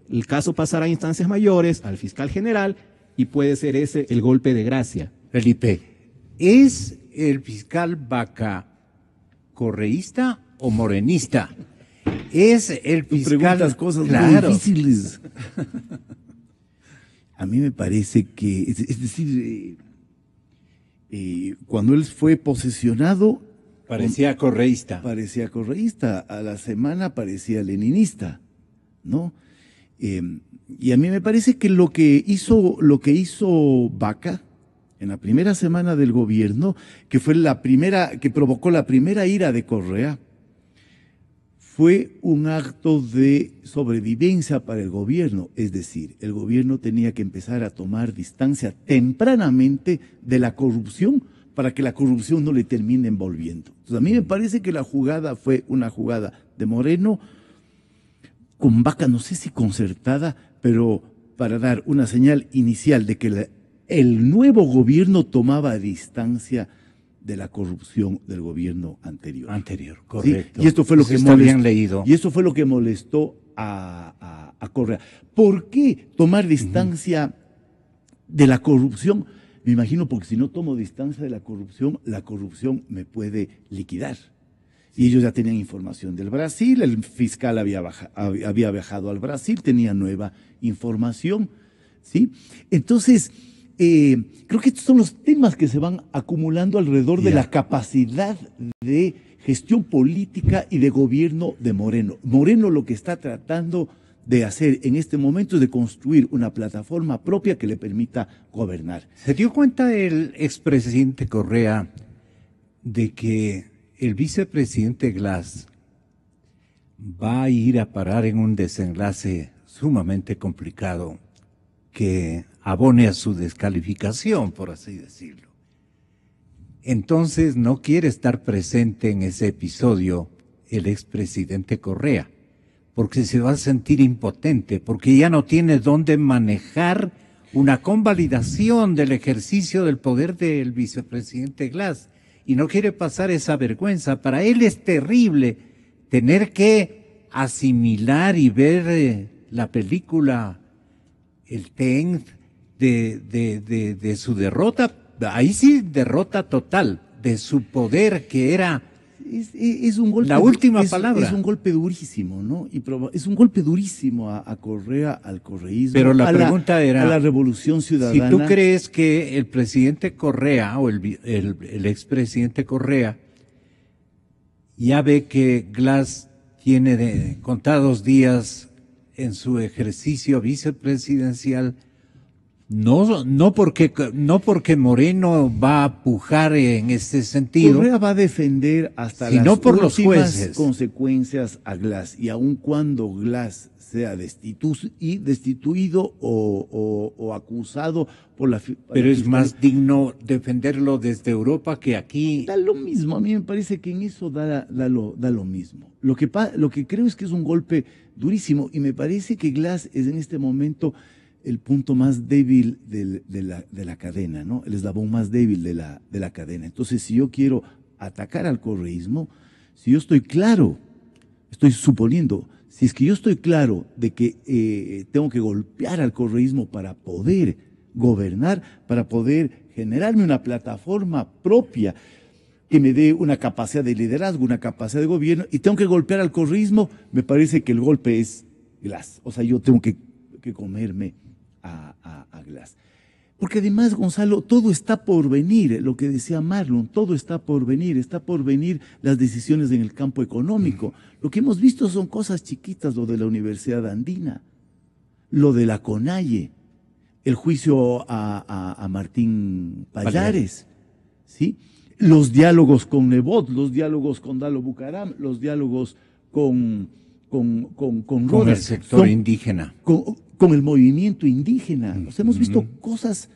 el caso pasará a instancias mayores, al fiscal general, y puede ser ese el golpe de gracia. Felipe, ¿es el fiscal Vaca correísta o morenista? Es el fiscal... Preguntas cosas muy difíciles. A mí me parece que, es decir, cuando él fue posesionado, parecía correísta. Parecía correísta, a la semana parecía leninista, ¿no? Y a mí me parece que lo que hizo Vaca en la primera semana del gobierno, que fue que provocó la primera ira de Correa, fue un acto de sobrevivencia para el gobierno. Es decir, el gobierno tenía que empezar a tomar distancia tempranamente de la corrupción para que la corrupción no le termine envolviendo. Entonces, a mí me parece que la jugada fue una jugada de Moreno con Vaca, no sé si concertada, pero para dar una señal inicial de que el nuevo gobierno tomaba distancia de la corrupción del gobierno anterior. Correcto. ¿Sí? Y esto fue lo que está bien leído. Y eso fue lo que molestó a Correa. ¿Por qué tomar distancia de la corrupción? Me imagino porque si no tomo distancia de la corrupción me puede liquidar. Y ellos ya tenían información del Brasil, el fiscal había viajado al Brasil, tenía nueva información, ¿sí? Entonces, creo que estos son los temas que se van acumulando alrededor de la capacidad de gestión política y de gobierno de Moreno. Moreno lo que está tratando de hacer en este momento es de construir una plataforma propia que le permita gobernar. ¿Se dio cuenta el expresidente Correa de que el vicepresidente Glass va a ir a parar en un desenlace sumamente complicado que abone a su descalificación, por así decirlo? Entonces no quiere estar presente en ese episodio el expresidente Correa, porque se va a sentir impotente, porque ya no tiene dónde manejar una convalidación del ejercicio del poder del vicepresidente Glass, y no quiere pasar esa vergüenza. Para él es terrible tener que asimilar y ver la película El Tenth de su derrota, ahí sí derrota total, de su poder que era es un golpe, la última palabra. Es un golpe durísimo, ¿no? Es un golpe durísimo a Correa, al correísmo. Pero la pregunta era, a la revolución ciudadana. Si tú crees que el presidente Correa o el expresidente Correa ya ve que Glass tiene contados días en su ejercicio vicepresidencial, No porque Moreno va a pujar en este sentido. Correa va a defender hasta sino las por los últimas jueces. consecuencias a Glass, y aun cuando Glass sea destituido o acusado por la Pero es más digno defenderlo desde Europa que aquí. Da lo mismo, a mí me parece que en eso da lo mismo. Lo que creo es que es un golpe durísimo, y me parece que Glass es en este momento el punto más débil de la cadena, ¿no? El eslabón más débil de la cadena. Entonces, si yo quiero atacar al correísmo, si yo estoy claro, estoy suponiendo, si es que yo estoy claro de que tengo que golpear al correísmo para poder gobernar, para poder generarme una plataforma propia que me dé una capacidad de liderazgo, una capacidad de gobierno, y tengo que golpear al correísmo, me parece que el golpe es Glass. O sea, yo tengo que comerme a Glass. Porque además, Gonzalo, todo está por venir, lo que decía Marlon, todo está por venir las decisiones en el campo económico. Lo que hemos visto son cosas chiquitas, lo de la Universidad Andina, lo de la CONAIE, el juicio a Martín Pallares, ¿sí? Los diálogos con Nebot, los diálogos con Dalo Bucaram, los diálogos con el sector indígena. Con el movimiento indígena. O sea, hemos visto cosas,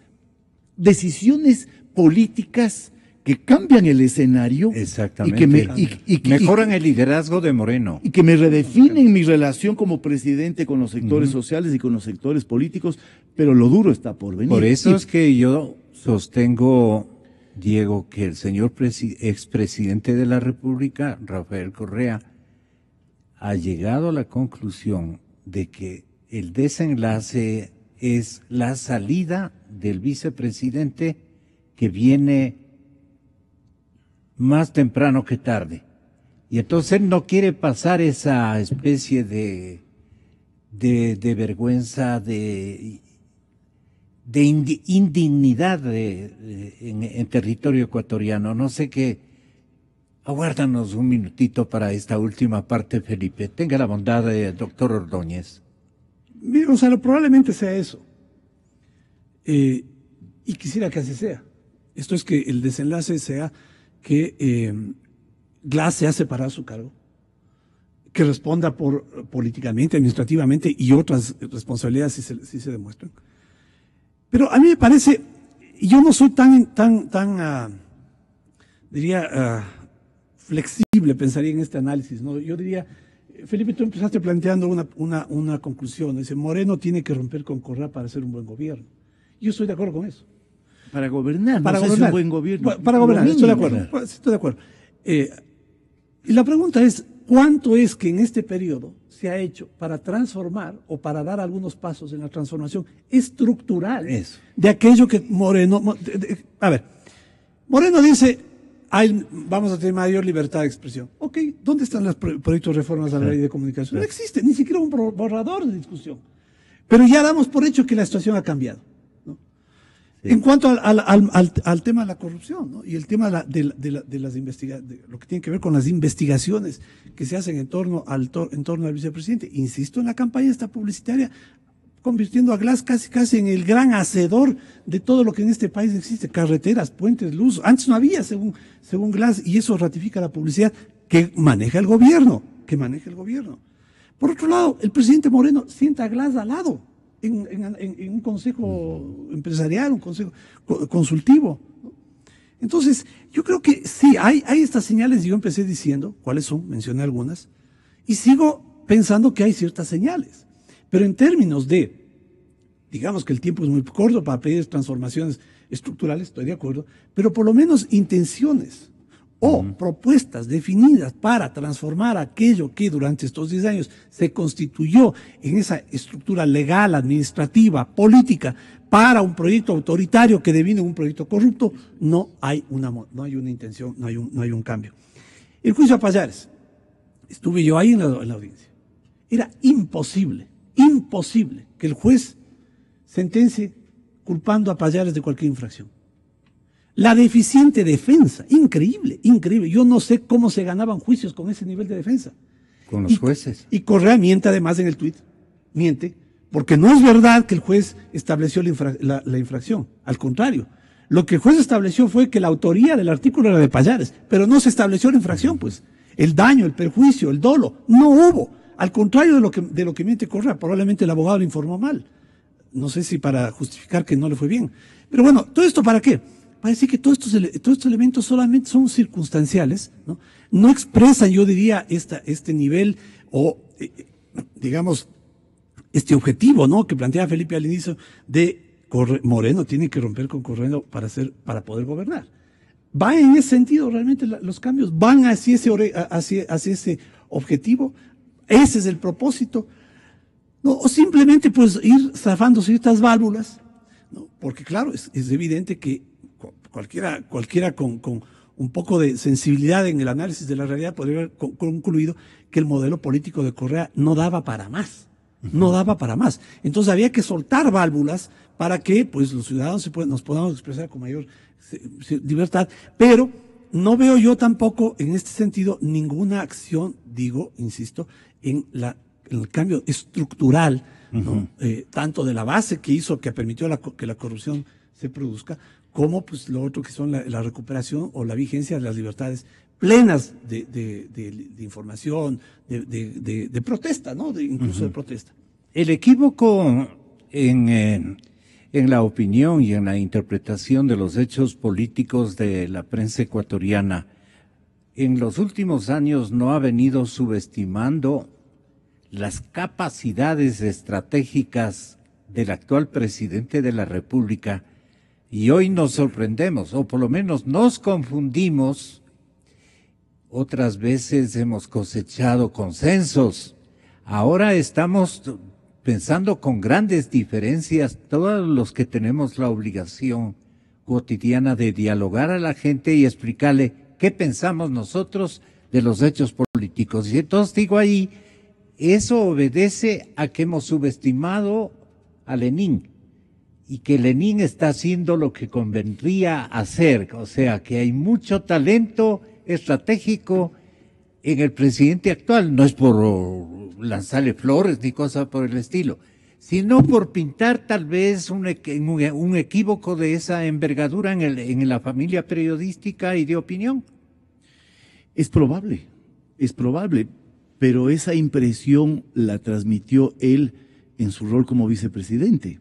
decisiones políticas que cambian el escenario. Exactamente. Y que mejoran el liderazgo de Moreno. Y que me redefinen mi relación como presidente con los sectores sociales y con los sectores políticos, pero lo duro está por venir. Por eso es que yo sostengo, Diego, que el señor expresidente de la República, Rafael Correa, ha llegado a la conclusión de que el desenlace es la salida del vicepresidente, que viene más temprano que tarde. Y entonces él no quiere pasar esa especie de vergüenza, de indignidad en territorio ecuatoriano. No sé qué. Aguárdanos un minutito para esta última parte, Felipe. Tenga la bondad, doctor Ordóñez. Mira, Gonzalo, probablemente sea eso. Y quisiera que así sea. Esto es que el desenlace sea que Glass se ha separado su cargo, que responda políticamente, administrativamente y otras responsabilidades si se demuestran. Pero a mí me parece, y yo no soy tan flexible, pensaría en este análisis, ¿no? Yo diría, Felipe, tú empezaste planteando una conclusión. Dice, Moreno tiene que romper con Correa para hacer un buen gobierno. Yo estoy de acuerdo con eso. Para gobernar, para no gobernar. sé si un buen gobierno. Para gobernar, estoy de acuerdo. Estoy de acuerdo. Y la pregunta es, ¿cuánto es que en este periodo se ha hecho para transformar o para dar algunos pasos en la transformación estructural de aquello que Moreno... A ver, Moreno dice... vamos a tener mayor libertad de expresión. Ok, ¿dónde están los proyectos de reformas a la ley de comunicación? No existe, ni siquiera un borrador de discusión. Pero ya damos por hecho que la situación ha cambiado, ¿no? Sí. En cuanto al tema de la corrupción, ¿no? Y el tema de las investigaciones, lo que tiene que ver con las investigaciones que se hacen en torno al vicepresidente. Insisto en la campaña esta publicitaria, convirtiendo a Glass casi en el gran hacedor de todo lo que en este país existe, carreteras, puentes, luz. Antes no había, según Glass, y eso ratifica la publicidad que maneja el gobierno, Por otro lado, el presidente Moreno sienta a Glass al lado, en un consejo empresarial, un consejo consultivo, ¿no? Entonces, yo creo que sí, hay estas señales, y yo empecé diciendo cuáles son, mencioné algunas, y sigo pensando que hay ciertas señales. Pero en términos de, digamos que el tiempo es muy corto para pedir transformaciones estructurales, estoy de acuerdo, pero por lo menos intenciones o propuestas definidas para transformar aquello que durante estos 10 años se constituyó en esa estructura legal, administrativa, política, para un proyecto autoritario que devino en un proyecto corrupto, no hay una intención, no hay un cambio. El juicio a Pallares, estuve yo ahí en la audiencia, era imposible que el juez sentencie culpando a Pallares de cualquier infracción. La deficiente defensa, increíble. Yo no sé cómo se ganaban juicios con ese nivel de defensa. Con los jueces. Y Correa miente además en el tuit, miente, Porque no es verdad que el juez estableció la infracción, al contrario. Lo que el juez estableció fue que la autoría del artículo era de Pallares, pero no se estableció la infracción, pues. El daño, el perjuicio, el dolo, no hubo. Al contrario de lo que miente Correa, probablemente el abogado le informó mal. No sé si para justificar que no le fue bien. Pero bueno, ¿todo esto para qué? Para decir que todos estos elementos solamente son circunstanciales, ¿no? No expresan, yo diría, este nivel o, digamos, este objetivo, ¿no?, que planteaba Felipe al inicio de Moreno tiene que romper con Correa para poder gobernar. Va en ese sentido realmente los cambios, van hacia ese objetivo, ese es el propósito, ¿no? O simplemente pues ir zafando ciertas válvulas, ¿no? Porque claro, es evidente que cualquiera con un poco de sensibilidad en el análisis de la realidad podría haber concluido que el modelo político de Correa no daba para más. No daba para más. Entonces había que soltar válvulas para que pues los ciudadanos nos podamos expresar con mayor libertad, pero no veo yo tampoco en este sentido ninguna acción, insisto, en el cambio estructural, ¿no? Tanto de la base que permitió que la corrupción se produzca, como pues lo otro que son la recuperación o la vigencia de las libertades plenas de información, de protesta, ¿no? Incluso de protesta. El equívoco en la opinión y en la interpretación de los hechos políticos de la prensa ecuatoriana en los últimos años no ha venido subestimando las capacidades estratégicas del actual presidente de la República, y hoy nos sorprendemos, o por lo menos nos confundimos. Otras veces hemos cosechado consensos. Ahora estamos pensando con grandes diferencias, todos los que tenemos la obligación cotidiana de dialogar a la gente y explicarle qué pensamos nosotros de los hechos políticos. Y entonces digo ahí, eso obedece a que hemos subestimado a Lenin y que Lenin está haciendo lo que convendría hacer, o sea, que hay mucho talento estratégico en el presidente actual. No es por lanzarle flores ni cosas por el estilo, sino por pintar tal vez un equívoco de esa envergadura en la familia periodística y de opinión. Es probable, pero esa impresión la transmitió él en su rol como vicepresidente.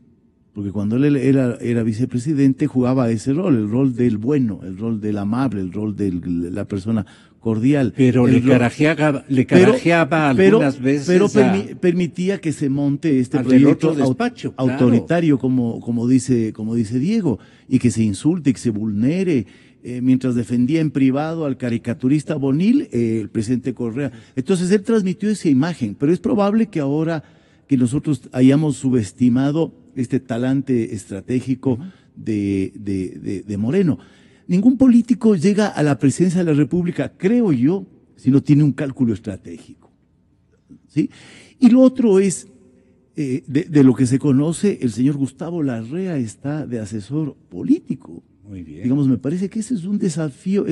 Porque cuando él era vicepresidente jugaba ese rol, el rol del bueno, el rol del amable, el rol de la persona cordial. Pero le carajeaba algunas veces. Pero permitía que se monte este proyecto despacho, autoritario, como dice Diego, y que se insulte, que se vulnere, mientras defendía en privado al caricaturista Bonil, el presidente Correa. Entonces él transmitió esa imagen, pero es probable que ahora que nosotros hayamos subestimado este talante estratégico de Moreno. Ningún político llega a la presidencia de la República, creo yo, si no tiene un cálculo estratégico, ¿sí? Y lo otro es, de lo que se conoce, el señor Gustavo Larrea está de asesor político. Muy bien. Digamos, me parece que ese es un desafío,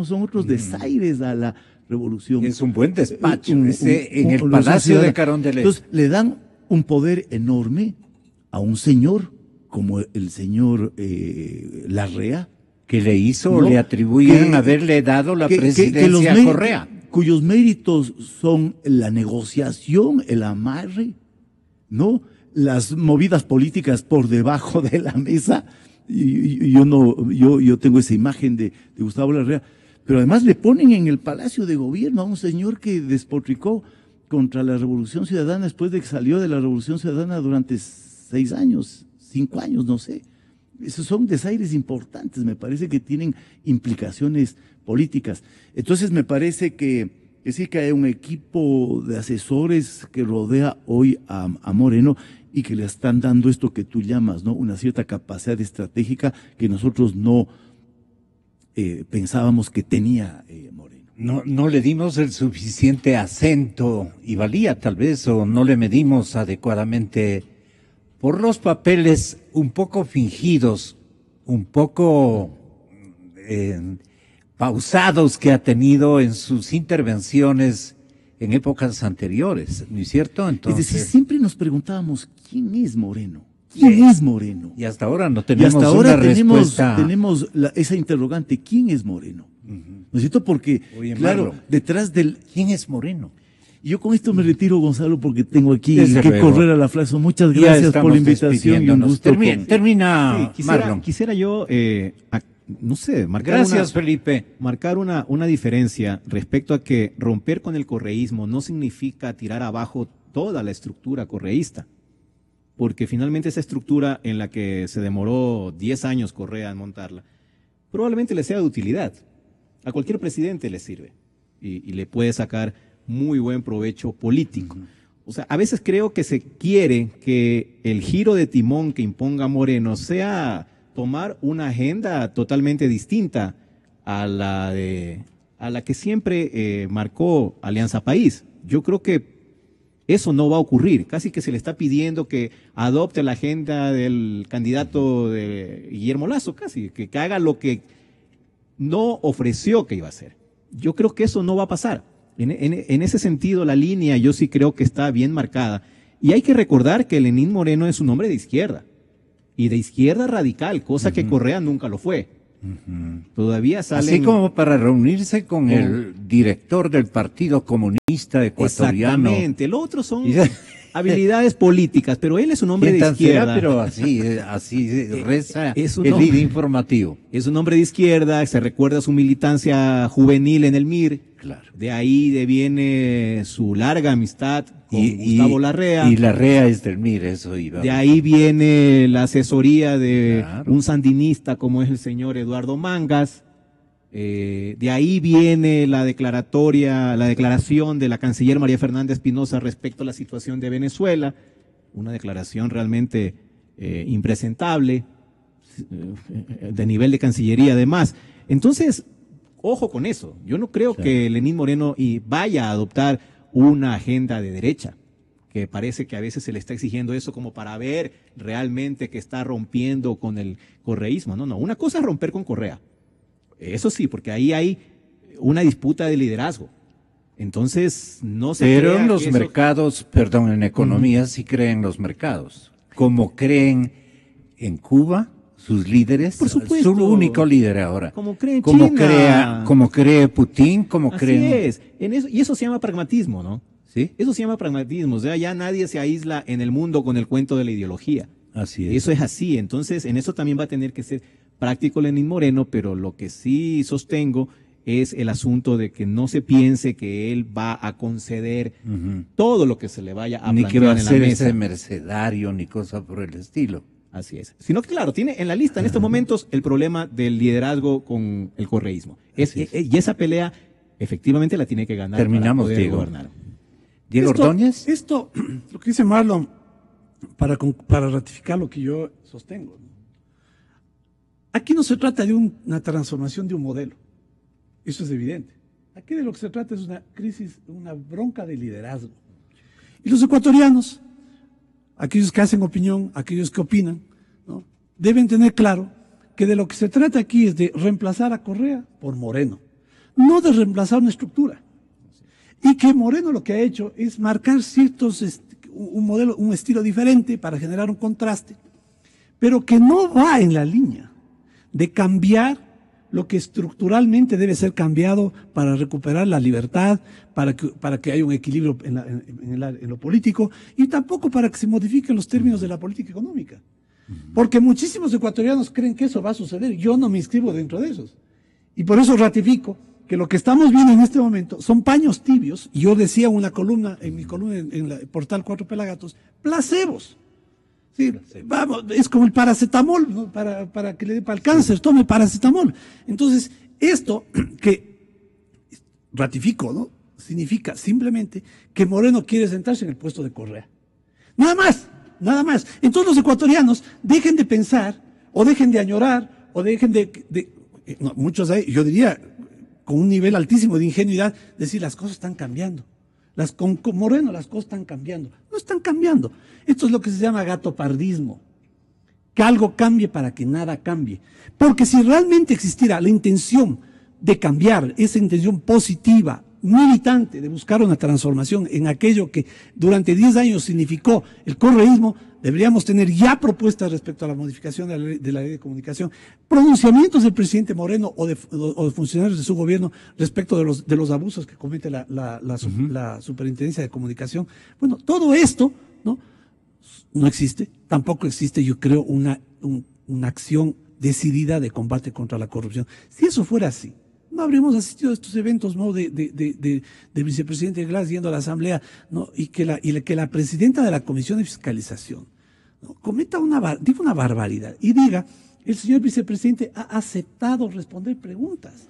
son otros desaires a la revolución. Es un buen despacho, en el Palacio de Carondelet. Entonces, le dan un poder enorme a un señor como el señor Larrea, que le atribuyen haberle dado la presidencia a Correa, cuyos méritos son la negociación, el amarre, ¿no? Las movidas políticas por debajo de la mesa. Yo tengo esa imagen de Gustavo Larrea, pero además le ponen en el Palacio de Gobierno a un señor que despotricó contra la Revolución Ciudadana después de que salió de la Revolución Ciudadana durante 6 años, 5 años, no sé. Esos son desaires importantes, me parece que tienen implicaciones políticas. Entonces me parece que sí que hay un equipo de asesores que rodea hoy a Moreno y que le están dando esto que tú llamas, ¿no? Una cierta capacidad estratégica que nosotros no pensábamos que tenía Moreno. No le dimos el suficiente acento y valía tal vez, o no le medimos adecuadamente por los papeles un poco fingidos, un poco pausados que ha tenido en sus intervenciones en épocas anteriores, ¿no es cierto? Es Entonces, decir, siempre nos preguntábamos, ¿quién es Moreno? ¿Quién es Moreno? y hasta ahora no Y tenemos hasta ahora una respuesta. tenemos esa interrogante, ¿quién es Moreno? ¿No es cierto? Porque, Oye, claro, Marlon, detrás del... ¿Quién es Moreno? Yo con esto me retiro, Gonzalo, porque tengo aquí Desde que luego. correr a la plaza. Muchas Ya gracias estamos por la invitación y un despidiéndonos. gusto. Termina, Sí, Marlon. quisiera yo, no sé, marcar Gracias, Felipe. marcar una diferencia respecto a que romper con el correísmo no significa tirar abajo toda la estructura correísta, porque finalmente esa estructura en la que se demoró 10 años Correa en montarla, probablemente le sea de utilidad. A cualquier presidente le sirve y le puede sacar muy buen provecho político. O sea, a veces creo que se quiere que el giro de timón que imponga Moreno sea tomar una agenda totalmente distinta a la que siempre marcó Alianza País. Yo creo que eso no va a ocurrir. Casi que se le está pidiendo que adopte la agenda del candidato de Guillermo Lasso, casi, que haga lo que no ofreció que iba a hacer. Yo creo que eso no va a pasar. En ese sentido, la línea yo sí creo que está bien marcada. Y hay que recordar que Lenín Moreno es un hombre de izquierda. Y de izquierda radical, cosa que Correa nunca lo fue. Todavía salen... Así como para reunirse con el director del Partido Comunista Ecuatoriano. Exactamente. Lo otro son Y- habilidades políticas, pero él es un hombre de ¿Quién tan será? izquierda. Pero así reza es un el hombre- lead informativo. Es un hombre de izquierda, se recuerda su militancia juvenil en el MIR. Claro. De ahí deviene su larga amistad con Gustavo Larrea. Y Larrea es del MIR, eso iba. De ahí viene la asesoría de Claro. un sandinista como es el señor Eduardo Mangas. De ahí viene la declaración de la canciller María Fernanda Espinosa respecto a la situación de Venezuela, una declaración realmente impresentable, de nivel de cancillería además. Entonces, ojo con eso. Yo no creo que Lenín Moreno vaya a adoptar una agenda de derecha, que parece que a veces se le está exigiendo eso como para ver realmente que está rompiendo con el correísmo. No, una cosa es romper con Correa. Eso sí, porque ahí hay una disputa de liderazgo. Entonces, no se Pero crea en los que eso- mercados, perdón, en economía sí creen los mercados. Como creen en Cuba, sus líderes, Por supuesto. su único líder ahora. Como cree en como China. como cree Putin, como Así creen. es. Y eso se llama pragmatismo, ¿no? ¿Sí? Eso se llama pragmatismo. O sea, ya nadie se aísla en el mundo con el cuento de la ideología. Así es. Eso es así. Entonces, en eso también va a tener que ser práctico Lenín Moreno, pero lo que sí sostengo es el asunto de que no se piense que él va a conceder todo lo que se le vaya a Ni que va a plantear en la ser mesa. ese mercedario ni cosa por el estilo. Así es. Sino que, claro, tiene en la lista en estos momentos el problema del liderazgo con el correísmo. Y esa pelea efectivamente la tiene que ganar Terminamos, para poder Diego. gobernar. Diego Ordóñez. Esto, lo que dice Marlon, para ratificar lo que yo sostengo. ¿No? Aquí no se trata de una transformación de un modelo. Eso es evidente. Aquí de lo que se trata es una crisis, una bronca de liderazgo. Y los ecuatorianos, aquellos que hacen opinión, aquellos que opinan, ¿no? Deben tener claro que de lo que se trata aquí es de reemplazar a Correa por Moreno, no de reemplazar una estructura. Y que Moreno lo que ha hecho es marcar un modelo, un estilo diferente para generar un contraste, pero que no va en la línea de cambiar lo que estructuralmente debe ser cambiado para recuperar la libertad, para que haya un equilibrio en lo político y tampoco para que se modifiquen los términos de la política económica. Porque muchísimos ecuatorianos creen que eso va a suceder. Yo no me inscribo dentro de esos. Y por eso ratifico que lo que estamos viendo en este momento son paños tibios, y yo decía en mi columna en el portal Cuatro Pelagatos, placebos. Sí, vamos, es como el paracetamol, ¿no? para que le dé para el cáncer, tome paracetamol. Entonces, esto que ratifico, ¿no? Significa simplemente que Moreno quiere sentarse en el puesto de Correa. Nada más, nada más. Entonces los ecuatorianos dejen de pensar, o dejen de añorar, o dejen no, muchos ahí, yo diría, con un nivel altísimo de ingenuidad, decir las cosas están cambiando. Con Moreno las cosas están cambiando. No están cambiando. Esto es lo que se llama gatopardismo. Que algo cambie para que nada cambie. Porque si realmente existiera la intención de cambiar, esa intención positiva, militante de buscar una transformación en aquello que durante 10 años significó el correísmo, deberíamos tener ya propuestas respecto a la modificación de la ley de comunicación, pronunciamientos del presidente Moreno o de funcionarios de su gobierno respecto de los abusos que comete la Superintendencia de Comunicación. Bueno, todo esto no existe, tampoco existe, yo creo, una acción decidida de combate contra la corrupción. Si eso fuera así, no habríamos asistido a estos eventos, ¿no?, del vicepresidente Glass yendo a la Asamblea, ¿no?, y que la presidenta de la Comisión de Fiscalización, ¿no?, diga una barbaridad y diga: el señor vicepresidente ha aceptado responder preguntas.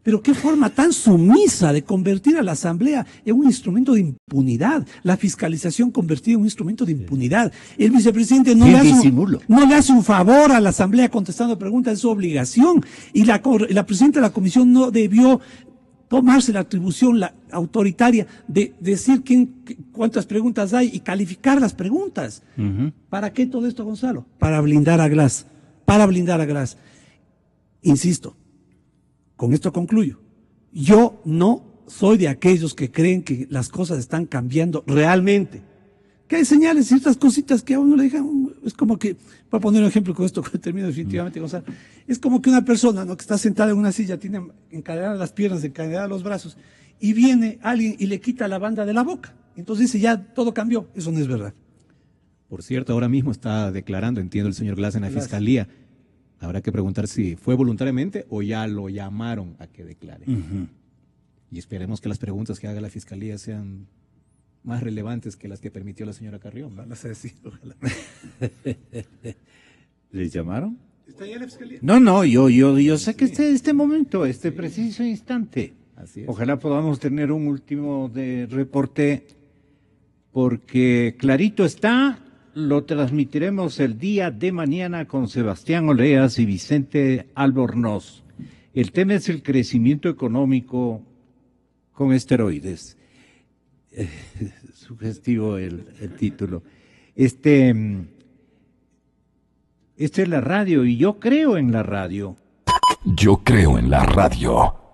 Pero qué forma tan sumisa de convertir a la Asamblea en un instrumento de impunidad, la fiscalización convertida en un instrumento de impunidad. El vicepresidente no le hace un favor a la Asamblea contestando preguntas, es su obligación. Y la presidenta de la comisión no debió tomarse la atribución autoritaria de decir cuántas preguntas hay y calificar las preguntas. ¿Para qué todo esto, Gonzalo? Para blindar a Glass. Insisto. Con esto concluyo. Yo no soy de aquellos que creen que las cosas están cambiando realmente. Que hay señales, ciertas cositas que a uno le dejan. Es como que, para poner un ejemplo con esto, que termino definitivamente, Gonzalo. Es como que una persona, ¿no?, que está sentada en una silla, tiene encadenadas las piernas, encadenadas los brazos, y viene alguien y le quita la banda de la boca. Entonces dice: ya todo cambió. Eso no es verdad. Por cierto, ahora mismo está declarando, entiendo, el señor Glass en la Fiscalía. Habrá que preguntar si fue voluntariamente o ya lo llamaron a que declare. Y esperemos que las preguntas que haga la Fiscalía sean más relevantes que las que permitió la señora Carrión. Ojalá. ¿Les llamaron? ¿Está ya la Fiscalía? No, yo sé que este momento, este preciso instante. Así es. Ojalá podamos tener un último reporte, porque clarito está. Lo transmitiremos el día de mañana con Sebastián Oleas y Vicente Albornoz. El tema es el crecimiento económico con esteroides. Sugestivo el título. Esta es la radio y yo creo en la radio. Yo creo en la radio.